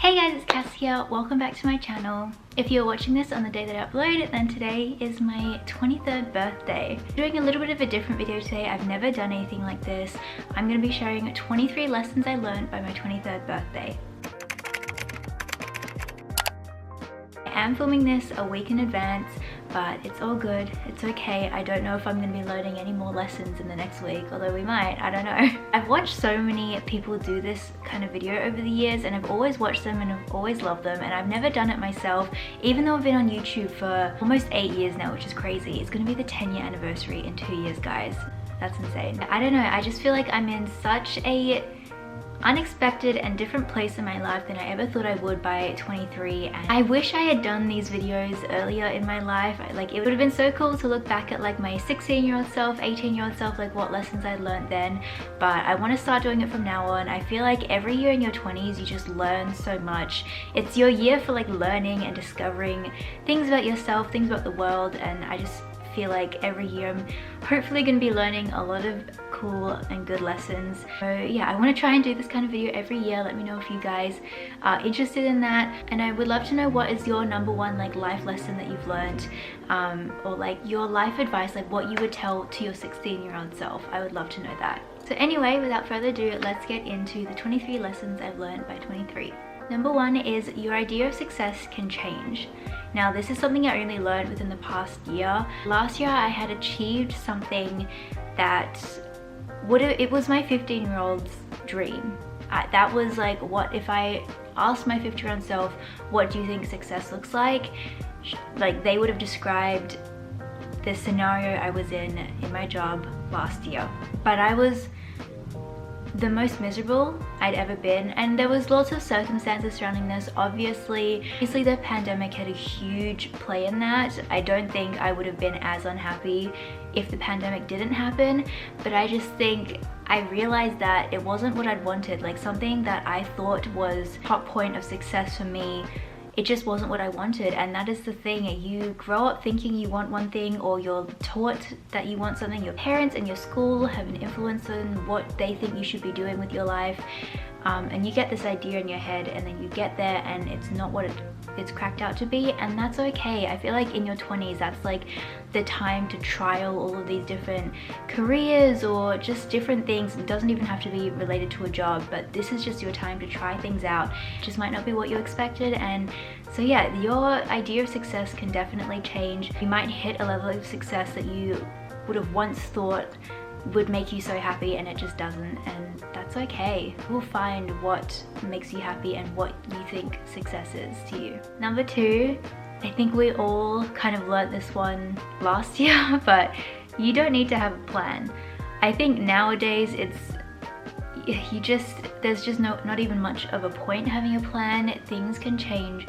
Hey guys, it's Cass here. Welcome back to my channel. If you're watching this on the day that I upload it, then today is my 23rd birthday. I'm doing a little bit of a different video today. I've never done anything like this. I'm going to be sharing 23 lessons I learned by my 23rd birthday. I am filming this a week in advance, but it's all good. It's okay. I don't know if I'm going to be learning any more lessons in the next week, although we might. I don't know. I've watched so many people do this kind of video over the years, and I've always watched them and I've always loved them, and I've never done it myself, even though I've been on YouTube for almost 8 years now, which is crazy. It's going to be the 10-year anniversary in 2 years, guys. That's insane. I don't know. I just feel like I'm in such a unexpected and different place in my life than I ever thought I would by 23, and I wish I had done these videos earlier in my life. Like, it would have been so cool to look back at like my 16-year-old self, 18-year-old self, like what lessons I learned then, but I want to start doing it from now on. I feel like every year in your 20s you just learn so much. It's your year for like learning and discovering things about yourself, things about the world, and I just feel like every year I'm hopefully going to be learning a lot of cool and good lessons. So yeah, I want to try and do this kind of video every year. Let me know if you guys are interested in that, and I would love to know what is your #1 like life lesson that you've learned, or like your life advice, like what you would tell to your 16-year-old self. I would love to know that. So anyway, without further ado, let's get into the 23 lessons I've learned by 23. #1 is your idea of success can change. Now, this is something I only learned within the past year. Last year I had achieved something that it was my 15-year-old's dream. That was like, what if I asked my 15-year-old self, what do you think success looks like they would have described the scenario I was in my job last year. But I was the most miserable I'd ever been, and there was lots of circumstances surrounding this. Obviously the pandemic had a huge play in that. I don't think I would have been as unhappy if the pandemic didn't happen, but I just think I realized that it wasn't what I'd wanted. Like, something that I thought was top point of success for me, it just wasn't what I wanted. And that is the thing, you grow up thinking you want one thing, or you're taught that you want something. Your parents and your school have an influence on what they think you should be doing with your life, and you get this idea in your head, and then you get there and it's not what it's cracked out to be, and that's okay. I feel like in your 20s, that's like the time to trial all of these different careers or just different things. It doesn't even have to be related to a job, but this is just your time to try things out. It just might not be what you expected, and so yeah, your idea of success can definitely change. You might hit a level of success that you would have once thought would make you so happy, and it just doesn't, and that's okay. We'll find what makes you happy and what you think success is to you. #2, I think we all kind of learnt this one last year, but you don't need to have a plan. I think nowadays there's just not even much of a point having a plan. Things can change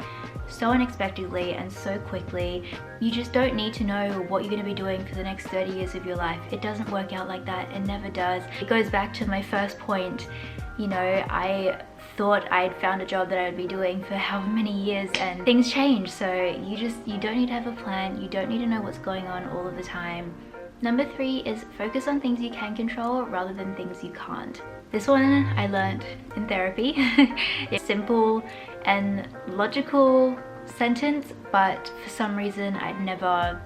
so unexpectedly and so quickly. You just don't need to know what you're going to be doing for the next 30 years of your life. It doesn't work out like that. It never does. It goes back to my first point. You know, I thought I'd found a job that I'd be doing for however many years, and things change. So you don't need to have a plan. You don't need to know what's going on all of the time. #3 is focus on things you can control rather than things you can't. This one I learned in therapy. It's simple and logical sentence, but for some reason I'd never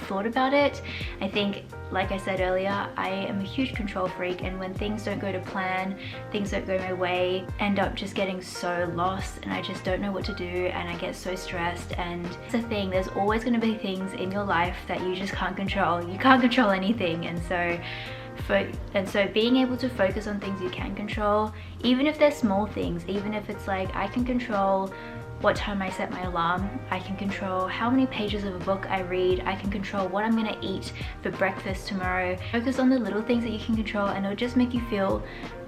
thought about it. I think, like I said earlier, I am a huge control freak, and when things don't go to plan, things don't go my way, end up just getting so lost, and I just don't know what to do, and I get so stressed. And it's the thing, there's always going to be things in your life that you just can't control. You can't control anything, and so being able to focus on things you can control, even if they're small things, even if it's like, I can control what time I set my alarm, I can control how many pages of a book I read, I can control what I'm gonna eat for breakfast tomorrow. Focus on the little things that you can control, and it'll just make you feel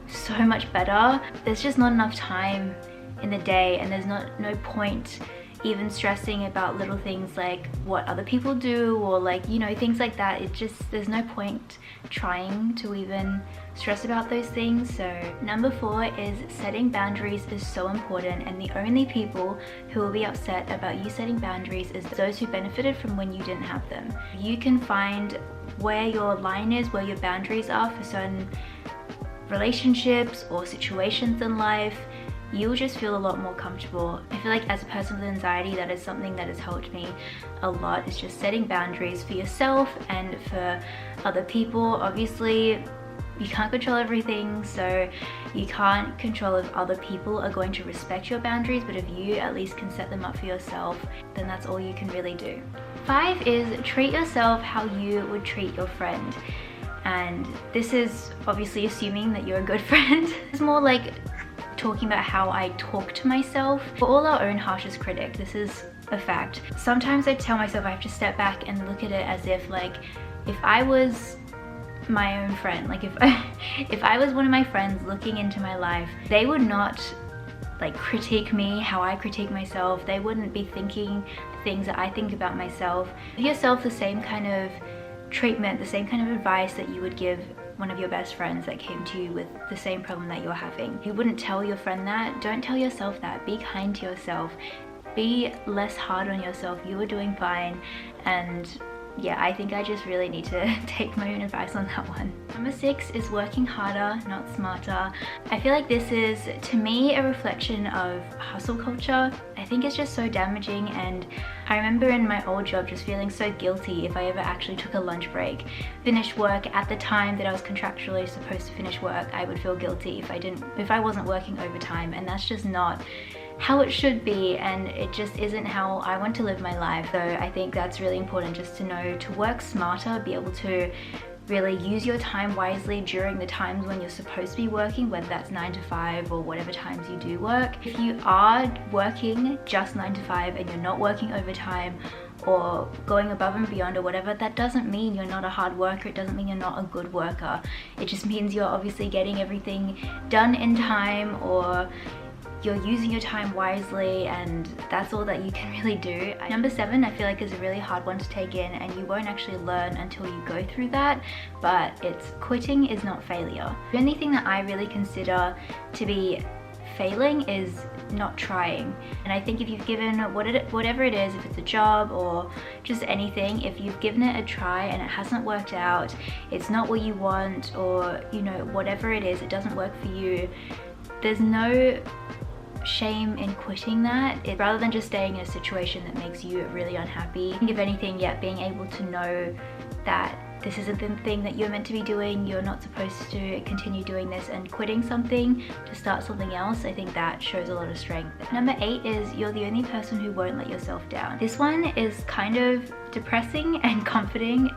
so much better. There's just not enough time in the day, and there's no point even stressing about little things like what other people do, or like, you know, things like that. There's no point trying to even stress about those things. So #4 is setting boundaries is so important, and the only people who will be upset about you setting boundaries is those who benefited from when you didn't have them. You can find where your line is, where your boundaries are for certain relationships or situations in life. you'll just feel a lot more comfortable. I feel like as a person with anxiety, that is something that has helped me a lot, is just setting boundaries for yourself and for other people. Obviously, you can't control everything, so you can't control if other people are going to respect your boundaries, but if you at least can set them up for yourself, then that's all you can really do. 5 is treat yourself how you would treat your friend. And this is obviously assuming that you're a good friend. It's more like talking about how I talk to myself. We're all our own harshest critic, this is a fact. Sometimes I tell myself I have to step back and look at it as if, like, if I was my own friend, like if I was one of my friends looking into my life, they would not like critique me how I critique myself. They wouldn't be thinking things that I think about myself. Give yourself the same kind of treatment, the same kind of advice that you would give one of your best friends that came to you with the same problem that you're having. You wouldn't tell your friend that. Don't tell yourself that. Be kind to yourself. Be less hard on yourself. You are doing fine. And yeah, I think I just really need to take my own advice on that one. Number 6 is working harder, not smarter. I feel like this is, to me, a reflection of hustle culture. I think it's just so damaging, and I remember in my old job just feeling so guilty if I ever actually took a lunch break, finished work at the time that I was contractually supposed to finish work. I would feel guilty if I wasn't working overtime, and that's just not how it should be, and it just isn't how I want to live my life. So I think that's really important, just to know to work smarter, be able to really use your time wisely during the times when you're supposed to be working, whether that's 9 to 5 or whatever times you do work. If you are working just 9 to 5 and you're not working overtime or going above and beyond or whatever, that doesn't mean you're not a hard worker. It doesn't mean you're not a good worker. It just means you're obviously getting everything done in time, or you're using your time wisely, and that's all that you can really do. Number 7, I feel like is a really hard one to take in, and you won't actually learn until you go through that, but it's quitting is not failure. The only thing that I really consider to be failing is not trying. And I think if you've given whatever it is, if it's a job or just anything, if you've given it a try and it hasn't worked out, it's not what you want, or you know, whatever it is, it doesn't work for you, there's no shame in quitting that. Rather than just staying in a situation that makes you really unhappy. If anything, yeah, being able to know that this isn't the thing that you're meant to be doing, you're not supposed to continue doing this, and quitting something to start something else, I think that shows a lot of strength. Number 8 is you're the only person who won't let yourself down. This one is kind of depressing and comforting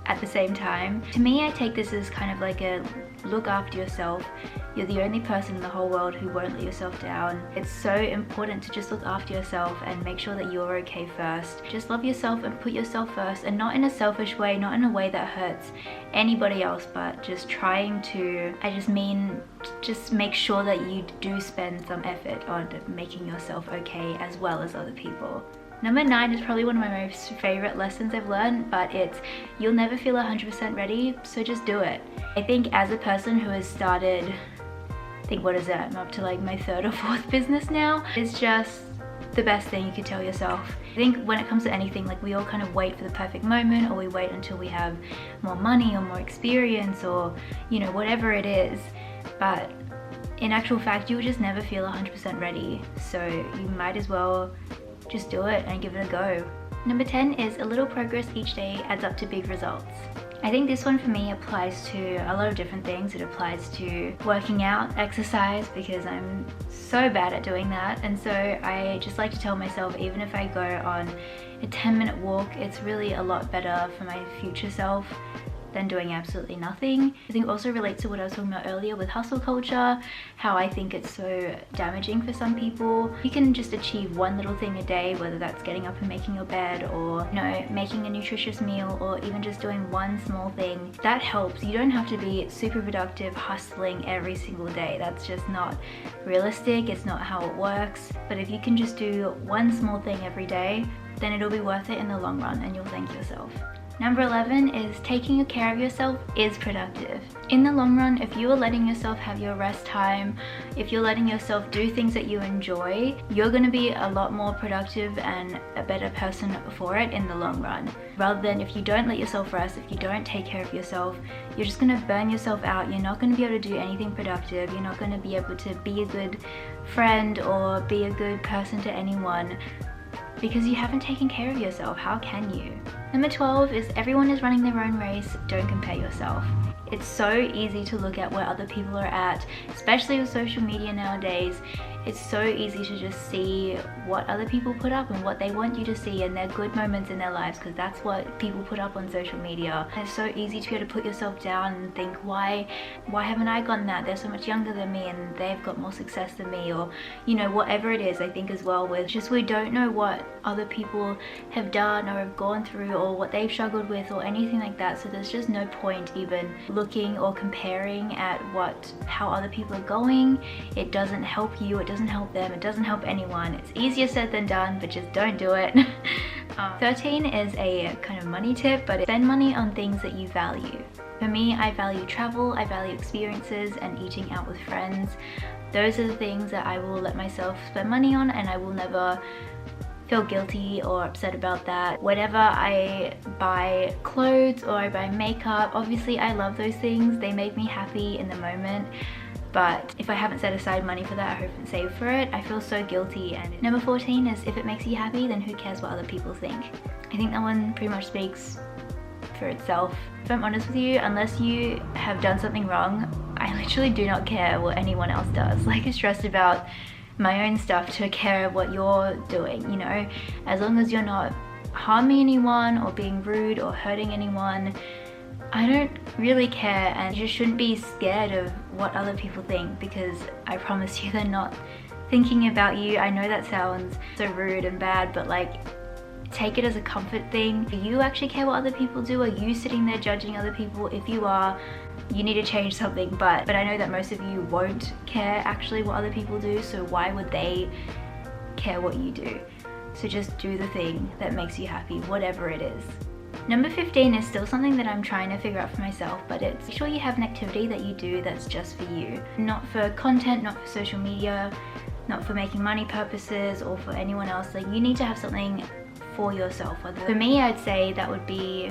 at the same time. To me, I take this as kind of like a look after yourself. You're the only person in the whole world who won't let yourself down. It's so important to just look after yourself and make sure that you're okay first. Just love yourself and put yourself first, and not in a selfish way, not in a way that hurts anybody else, but just trying to, I just mean, just make sure that you do spend some effort on making yourself okay as well as other people. Number 9 is probably one of my most favorite lessons I've learned, but it's you'll never feel 100% ready, so just do it. I think as a person who has started, I think what is it, I'm up to like my 3rd or 4th business now, it's just the best thing you could tell yourself. I think when it comes to anything, like we all kind of wait for the perfect moment, or we wait until we have more money or more experience, or you know, whatever it is, but in actual fact you will just never feel 100% ready, so you might as well just do it and give it a go. Number 10 is a little progress each day adds up to big results. I think this one for me applies to a lot of different things. It applies to working out, exercise, because I'm so bad at doing that, and so I just like to tell myself, even if I go on a 10-minute walk, it's really a lot better for my future self than doing absolutely nothing. I think it also relates to what I was talking about earlier with hustle culture, how I think it's so damaging for some people. You can just achieve one little thing a day, whether that's getting up and making your bed, or you know, making a nutritious meal, or even just doing one small thing. That helps. You don't have to be super productive hustling every single day. That's just not realistic. It's not how it works. But if you can just do one small thing every day, then it'll be worth it in the long run, and you'll thank yourself. Number 11 is taking care of yourself is productive. In the long run, if you are letting yourself have your rest time, if you're letting yourself do things that you enjoy, you're going to be a lot more productive and a better person for it in the long run. Rather than if you don't let yourself rest, if you don't take care of yourself, you're just going to burn yourself out. You're not going to be able to do anything productive. You're not going to be able to be a good friend or be a good person to anyone because you haven't taken care of yourself. How can you? Number 12 is everyone is running their own race. Don't compare yourself. It's so easy to look at where other people are at, especially with social media nowadays. It's so easy to just see what other people put up and what they want you to see and their good moments in their lives, because that's what people put up on social media. And it's so easy to be able to put yourself down and think, why haven't I gotten that? They're so much younger than me and they've got more success than me, or you know, whatever it is. I think as well with just we don't know what other people have done or have gone through or what they've struggled with or anything like that, so there's just no point even looking or comparing at how other people are going. It doesn't help you, it doesn't help them, it doesn't help anyone. It's easier said than done, but just don't do it. 13 is a kind of money tip, but spend money on things that you value. For me, I value travel, I value experiences and eating out with friends. Those are the things that I will let myself spend money on, and I will never feel guilty or upset about that. Whenever I buy clothes or I buy makeup, obviously I love those things. They make me happy in the moment. But if I haven't set aside money for that, I haven't saved for it, I feel so guilty. And number 14 is if it makes you happy, then who cares what other people think? I think that one pretty much speaks for itself. If I'm honest with you, unless you have done something wrong, I literally do not care what anyone else does. Like, I'm stressed about my own stuff to care what you're doing, you know? As long as you're not harming anyone or being rude or hurting anyone, I don't really care. And you just shouldn't be scared of what other people think, because I promise you they're not thinking about you. I know that sounds so rude and bad, but like, take it as a comfort thing. Do you actually care what other people do? Are you sitting there judging other people? If you are, you need to change something. But I know that most of you won't care actually what other people do, so why would they care what you do? So just do the thing that makes you happy, whatever it is. Number 15 is still something that I'm trying to figure out for myself, but it's make sure you have an activity that you do that's just for you. Not for content, not for social media, not for making money purposes or for anyone else. Like, you need to have something for yourself. For me, I'd say that would be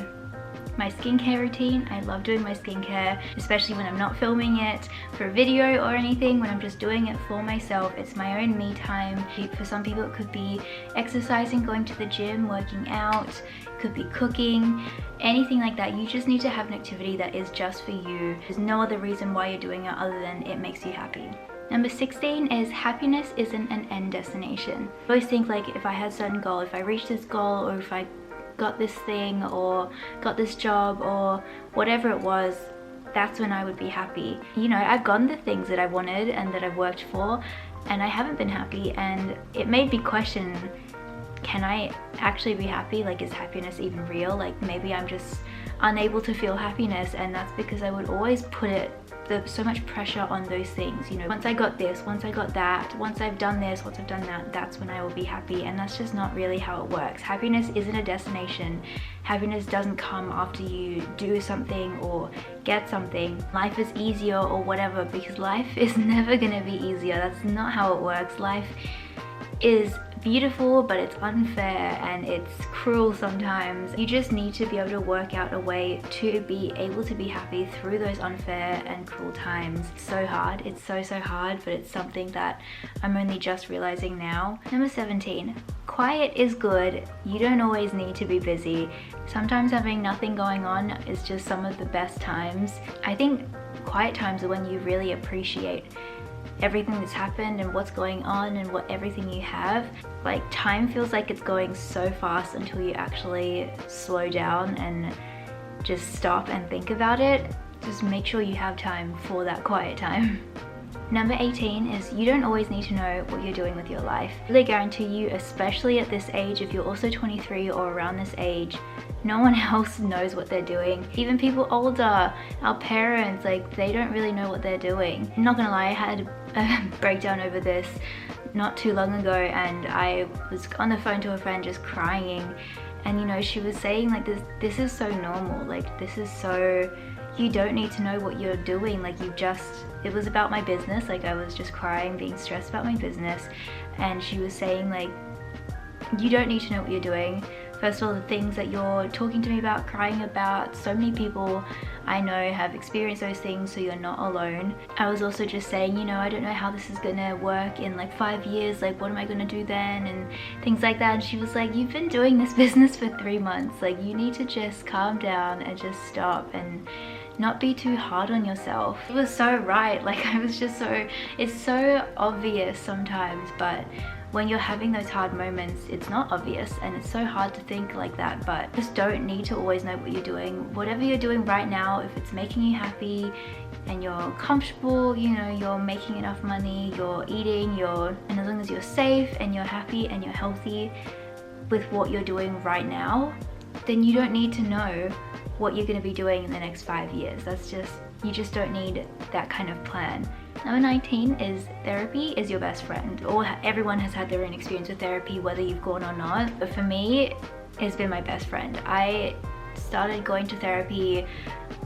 my skincare routine. I love doing my skincare, especially when I'm not filming it for a video or anything, when I'm just doing it for myself. It's my own me time. For some people it could be exercising, going to the gym, working out, it could be cooking, anything like that. You just need to have an activity that is just for you. There's no other reason why you're doing it other than it makes you happy. Number 16 is happiness isn't an end destination. I always think, like, if I had a certain goal, if I reached this goal, or if I got this thing or got this job or whatever it was, that's when I would be happy. You know, I've gotten the things that I wanted and that I've worked for, and I haven't been happy, and it made me question, can I actually be happy? Like, is happiness even real? Like, maybe I'm just unable to feel happiness, and that's because I would always put so much pressure on those things. You know, once I got this, once I got that, once I've done this, once I've done that, that's when I will be happy. And that's just not really how it works. Happiness isn't a destination. Happiness doesn't come after you do something or get something. Life is easier or whatever, because life is never gonna be easier. That's not how it works. Life is beautiful, but it's unfair and it's cruel sometimes. You just need to be able to work out a way to be able to be happy through those unfair and cruel times. It's so hard. It's so hard, but it's something that I'm only just realizing now. Number 17, quiet is good. You don't always need to be busy. Sometimes having nothing going on is just some of the best times. I think quiet times are when you really appreciate everything that's happened and what's going on and everything you have. Like, time feels like it's going so fast until you actually slow down and just stop and think about it. Just make sure you have time for that quiet time. Number 18 is you don't always need to know what you're doing with your life. I really guarantee you, especially at this age, if you're also 23 or around this age, no one else knows what they're doing. Even people older, our parents, like, they don't really know what they're doing. I'm not gonna lie, I had a breakdown over this not too long ago, and I was on the phone to a friend just crying, And you know, she was saying like this is so normal, like this is so, you don't need to know what you're doing, like it was about my business, like I was just crying, being stressed about my business, and she was saying like, you don't need to know what you're doing. First of all, the things that you're talking to me about, crying about, so many people I know have experienced those things, so you're not alone. I was also just saying, you know, I don't know how this is gonna work in like 5 years, like what am I gonna do then, and things like that. And she was like, you've been doing this business for 3 months, like you need to just calm down and just stop and not be too hard on yourself. It was so right, like I was just so, it's so obvious sometimes, but when you're having those hard moments, it's not obvious, and it's so hard to think like that. But just don't need to always know what you're doing. Whatever you're doing right now, if it's making you happy and you're comfortable, you know, you're making enough money, you're eating, and as long as you're safe and you're happy and you're healthy with what you're doing right now, then you don't need to know what you're going to be doing in the next 5 years. You just don't need that kind of plan. Number 19 is therapy is your best friend. Everyone has had their own experience with therapy, whether you've gone or not, but for me, it's been my best friend. I started going to therapy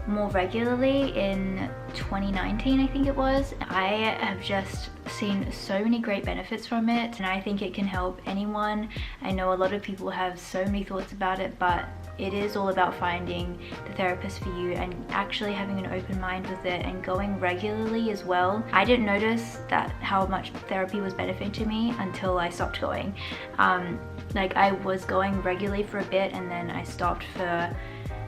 more regularly in 2019, I think it was. I have just seen so many great benefits from it, and I think it can help anyone. I know a lot of people have so many thoughts about it, but it is all about finding the therapist for you and actually having an open mind with it and going regularly as well. I didn't notice that how much therapy was benefiting to me until I stopped going. Like I was going regularly for a bit and then I stopped for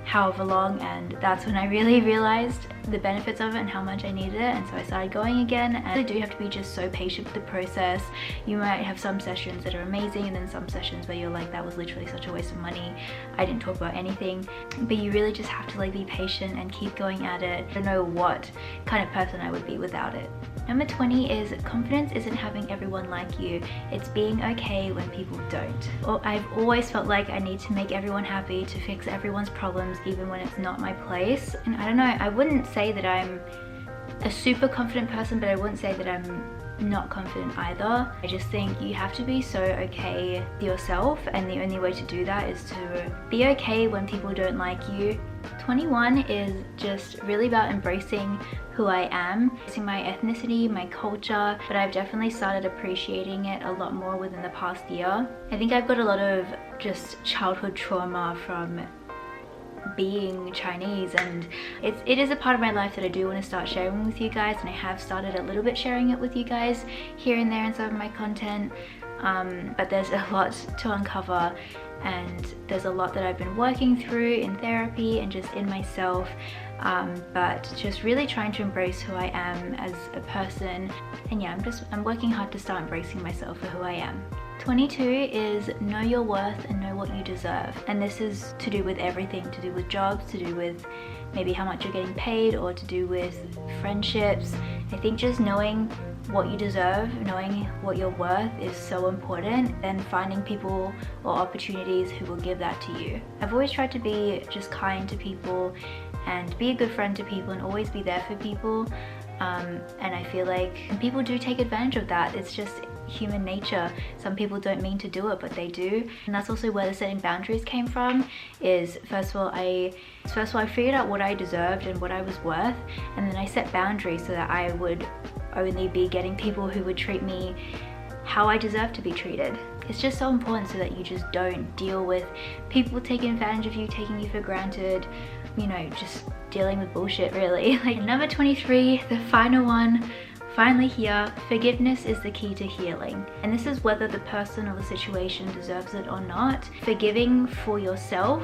however long, and that's when I really realized the benefits of it and how much I needed it, and so I started going again. And you do have to be just so patient with the process. You might have some sessions that are amazing and then some sessions where you're like, that was literally such a waste of money, I didn't talk about anything. But you really just have to like be patient and keep going at it. I don't know what kind of person I would be without it. Number 20 is confidence isn't having everyone like you, it's being okay when people don't. I've always felt like I need to make everyone happy, to fix everyone's problems even when it's not my place. And I don't know, I wouldn't say that I'm a super confident person, but I wouldn't say that I'm not confident either. I just think you have to be so okay with yourself, and the only way to do that is to be okay when people don't like you. 21 is just really about embracing who I am, embracing my ethnicity, my culture, but I've definitely started appreciating it a lot more within the past year. I think I've got a lot of just childhood trauma from being Chinese, and it is a part of my life that I do want to start sharing with you guys, and I have started a little bit sharing it with you guys here and there in some of my content, but there's a lot to uncover, and there's a lot that I've been working through in therapy and just in myself, but just really trying to embrace who I am as a person. And yeah, I'm working hard to start embracing myself for who I am. 22 is know your worth and know what you deserve, and this is to do with everything, to do with jobs, to do with maybe how much you're getting paid, or to do with friendships. I think just knowing what you deserve, knowing what you're worth is so important, and finding people or opportunities who will give that to you. I've always tried to be just kind to people and be a good friend to people and always be there for people, and I feel like people do take advantage of that. It's just human nature. Some people don't mean to do it, but they do, and that's also where the setting boundaries came from. Is first of all I figured out what I deserved and what I was worth, and then I set boundaries so that I would only be getting people who would treat me how I deserve to be treated. It's just so important so that you just don't deal with people taking advantage of you, taking you for granted, you know, just dealing with bullshit really. Like number 23, the final one, finally here, forgiveness is the key to healing. And this is whether the person or the situation deserves it or not. Forgiving for yourself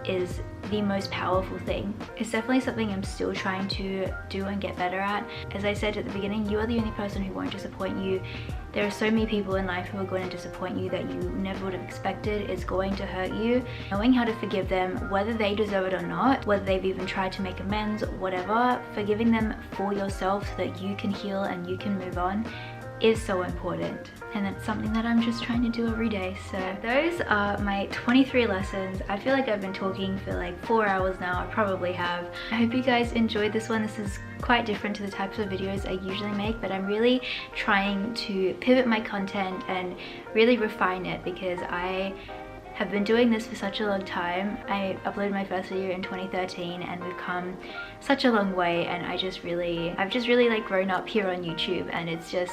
is the most powerful thing. It's definitely something I'm still trying to do and get better at. As I said at the beginning, you are the only person who won't disappoint you. There are so many people in life who are going to disappoint you that you never would have expected. It's going to hurt you. Knowing how to forgive them, whether they deserve it or not, whether they've even tried to make amends, whatever, forgiving them for yourself so that you can heal and you can move on is so important, and it's something that I'm just trying to do every day. So those are my 23 lessons. I feel like I've been talking for like 4 hours now. I probably have. I hope you guys enjoyed this one. This is quite different to the types of videos I usually make, but I'm really trying to pivot my content and really refine it, because I have been doing this for such a long time. I uploaded my first video in 2013 and we've come such a long way, and I've just really like grown up here on YouTube, and it's just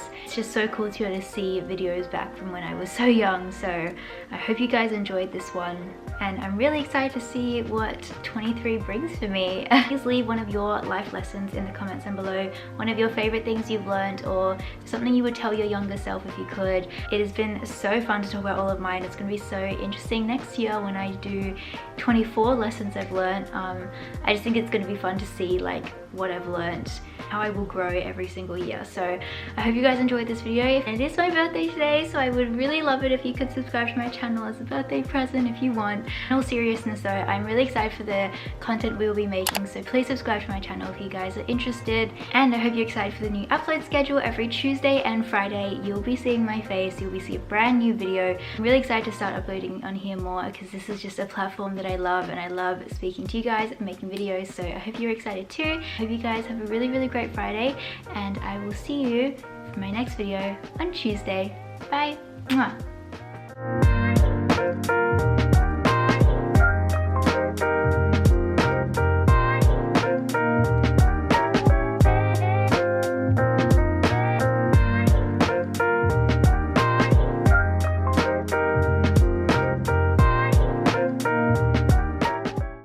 so cool to be able to see videos back from when I was so young. So I hope you guys enjoyed this one, and I'm really excited to see what 23 brings for me. Please leave one of your life lessons in the comments down below, one of your favorite things you've learned, or something you would tell your younger self if you could. It has been so fun to talk about all of mine. It's going to be so interesting next year when I do 24 lessons I've learned. I just think it's going to be fun to see like what I've learned, how I will grow every single year. So I hope you guys enjoyed this video, and it is my birthday today, so I would really love it if you could subscribe to my channel as a birthday present if you want. In all seriousness though, I'm really excited for the content we will be making, so please subscribe to my channel if you guys are interested, and I hope you're excited for the new upload schedule. Every Tuesday and Friday you'll be seeing my face, you'll be seeing a brand new video. I'm really excited to start uploading on here more because this is just a platform that I love, and I love speaking to you guys and making videos, so I hope you're excited too. I hope you guys have a really great Friday, and I will see you for my next video on Tuesday. Bye! Mwah.